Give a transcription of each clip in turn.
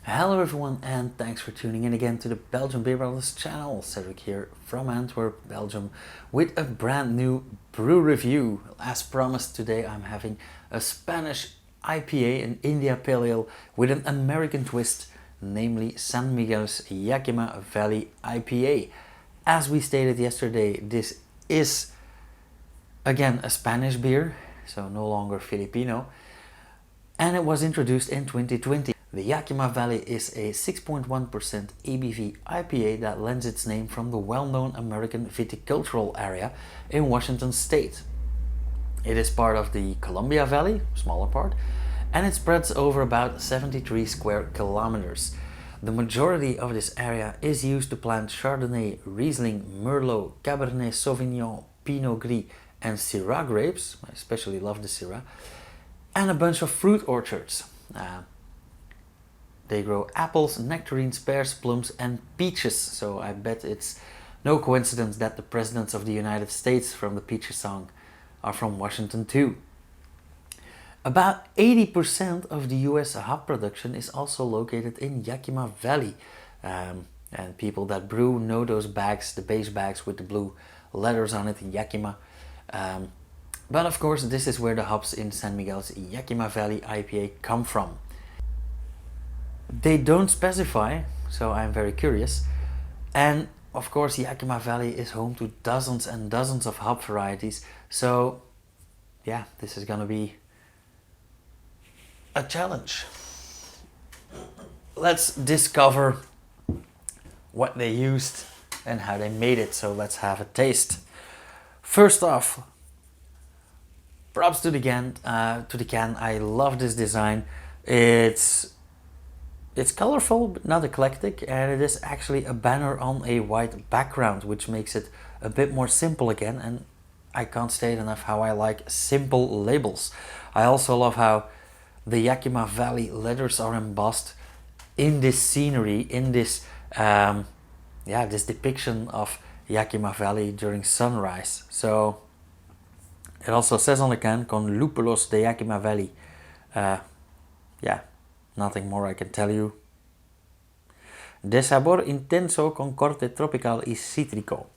Hello everyone and thanks for tuning in again to the Belgian Beer Brothers channel. Cedric here from Antwerp, Belgium with a brand new brew review. As promised, today I'm having a Spanish IPA, an India Pale Ale with an American twist, namely San Miguel's Yakima Valley IPA. As we stated yesterday, this is again a Spanish beer, so no longer Filipino, and it was introduced in 2020. The Yakima Valley is a 6.1% ABV IPA that lends its name from the well-known American viticultural area in Washington state. It is part of the Columbia Valley, smaller part, and it spreads over about 73 square kilometers. The majority of this area is used to plant Chardonnay, Riesling, Merlot, Cabernet Sauvignon, Pinot Gris and Syrah grapes. I especially love the Syrah, and a bunch of fruit orchards. They grow apples, nectarines, pears, plums and peaches, so I bet it's no coincidence that the presidents of the United States from the Peaches song are from Washington too. About 80% of the US hop production is also located in Yakima Valley, and people that brew know those bags, the base bags with the blue letters on it, Yakima. But of course this is where the hops in San Miguel's Yakima Valley IPA come from. They don't specify, so I'm very curious. And of course Yakima Valley is home to dozens and dozens of hop varieties, so yeah, this is gonna be a challenge. Let's discover what they used and how they made it, so let's have a taste. First off, props to the can. I love this design. It's colorful but not eclectic, and it is actually a banner on a white background, which makes it a bit more simple again, and I can't state enough how I like simple labels. I also love how the Yakima Valley letters are embossed in this scenery, in this this depiction of Yakima Valley during sunrise. So it also says on the can, con lúpulos de Yakima Valley. Nothing more I can tell you. De sabor intenso con corte tropical y cítrico.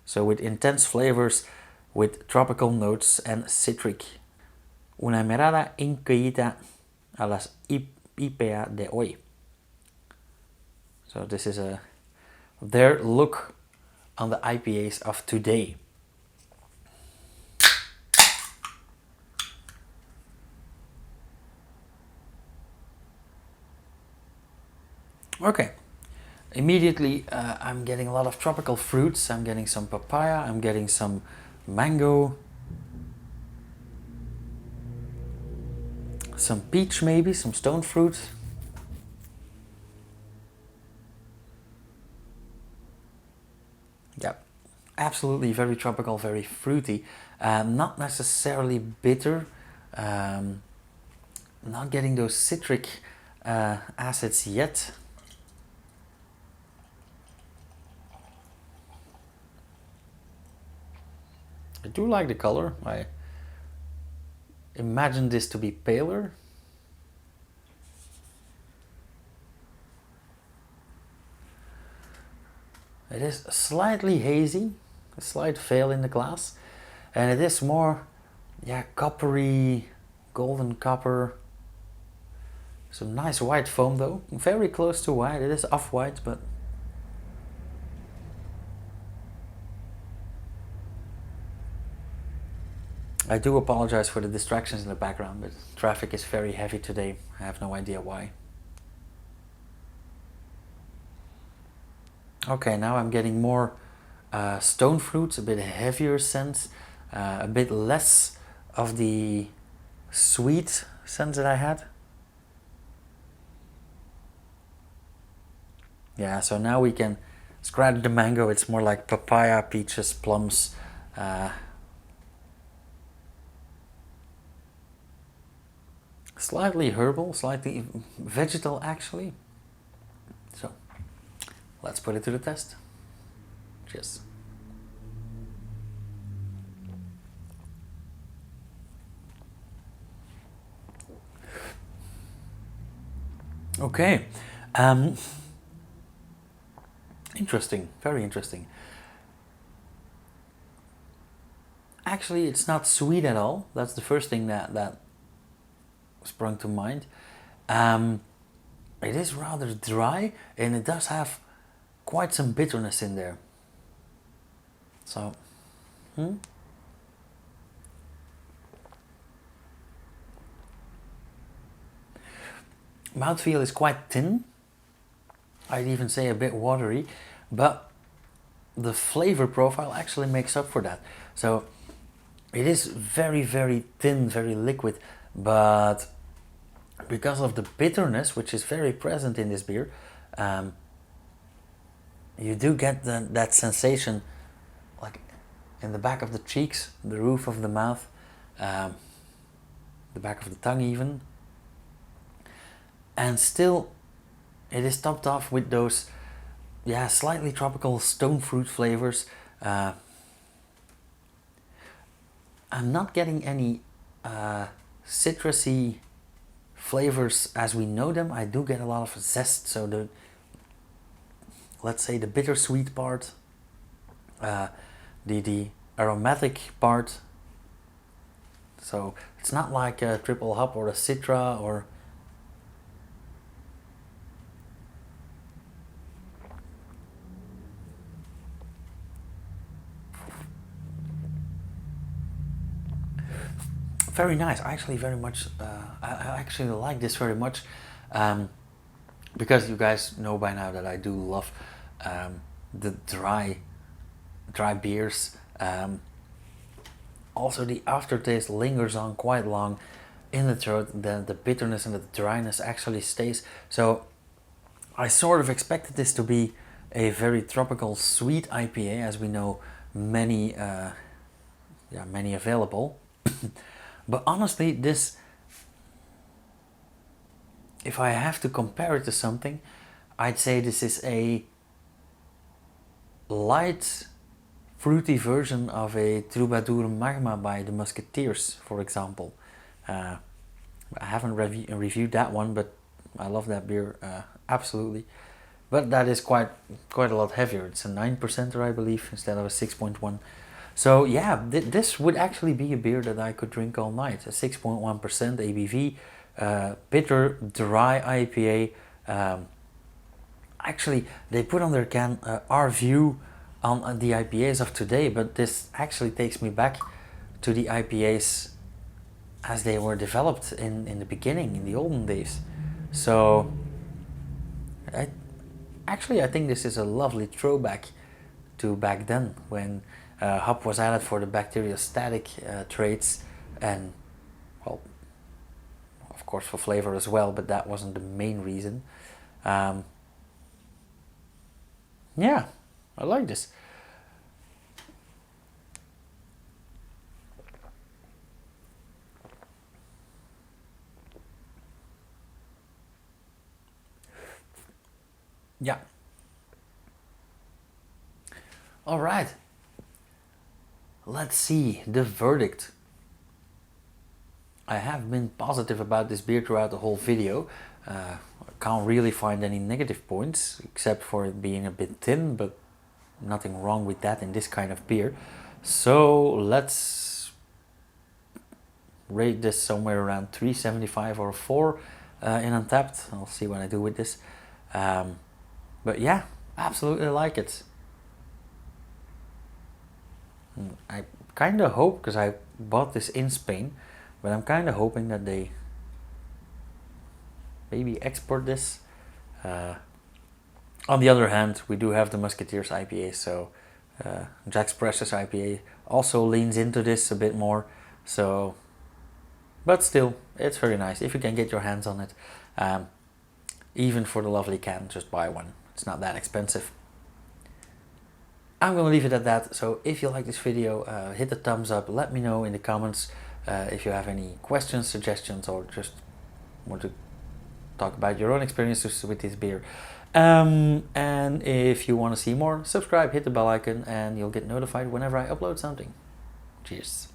So with intense flavors, with tropical notes and citric. Una mirada inquieta a las IPA de hoy. So this is their look on the IPAs of today. Okay, immediately I'm getting a lot of tropical fruits. I'm getting some papaya, I'm getting some mango, some peach maybe, some stone fruit. Yeah, absolutely very tropical, very fruity. Not necessarily bitter. Not getting those citric acids yet. I do like the color. I imagine this to be paler. It is slightly hazy, a slight veil in the glass, and it is more, coppery, golden copper. Some nice white foam though, very close to white. It is off-white, but I do apologize for the distractions in the background, but traffic is very heavy today. I have no idea why. Okay, now I'm getting more stone fruits, a bit heavier scent, a bit less of the sweet scent that I had. Yeah, so now we can scratch the mango. It's more like papaya, peaches, plums. Slightly herbal, slightly vegetal actually. So let's put it to the test. Cheers. Okay, Um, Interesting, very interesting. Actually, it's not sweet at all. That's the first thing that sprung to mind. It is rather dry, and it does have quite some bitterness in there. So, mouthfeel is quite thin. I'd even say a bit watery, but the flavor profile actually makes up for that. So it is very, very thin, very liquid, but because of the bitterness, which is very present in this beer, you do get that sensation like in the back of the cheeks, the roof of the mouth, the back of the tongue even. And still, it is topped off with those, yeah, slightly tropical stone fruit flavors. I'm not getting any citrusy flavors as we know them. I do get a lot of zest, so let's say the bittersweet part, the aromatic part. So it's not like a triple hop or a citra or very nice. I actually very much, I actually like this very much, because you guys know by now that I do love the dry beers. Also, the aftertaste lingers on quite long in the throat. The bitterness and the dryness actually stays. So I sort of expected this to be a very tropical sweet IPA, as we know many, many available. But honestly, this, if I have to compare it to something, I'd say this is a light, fruity version of a Troubadour Magma by the Musketeers, for example. I haven't reviewed that one, but I love that beer, absolutely. But that is quite a lot heavier. It's a 9%er, I believe, instead of a 6.1. So yeah, this would actually be a beer that I could drink all night. A 6.1% ABV, bitter, dry IPA. Actually, they put on their can our view on the IPAs of today, but this actually takes me back to the IPAs as they were developed in the beginning, in the olden days. So I think this is a lovely throwback to back then, when hop was added for the bacteriostatic traits, and well, of course for flavor as well, but that wasn't the main reason. Yeah, I like this. Yeah. All right. Let's see the verdict. I have been positive about this beer throughout the whole video. I can't really find any negative points, except for it being a bit thin, but nothing wrong with that in this kind of beer. So let's rate this somewhere around 3.75 or 4 in Untapped. I'll see what I do with this. But yeah, absolutely like it. I kind of hope, because I bought this in Spain, but I'm kind of hoping that they maybe export this. On the other hand, we do have the Musketeers IPA, so Jack's Precious IPA also leans into this a bit more. So, but still, it's very nice if you can get your hands on it. Even for the lovely can, just buy one. It's not that expensive. I'm going to leave it at that. So if you like this video, hit the thumbs up. Let me know in the comments if you have any questions, suggestions, or just want to talk about your own experiences with this beer. And if you want to see more, subscribe, hit the bell icon, and you'll get notified whenever I upload something. Cheers.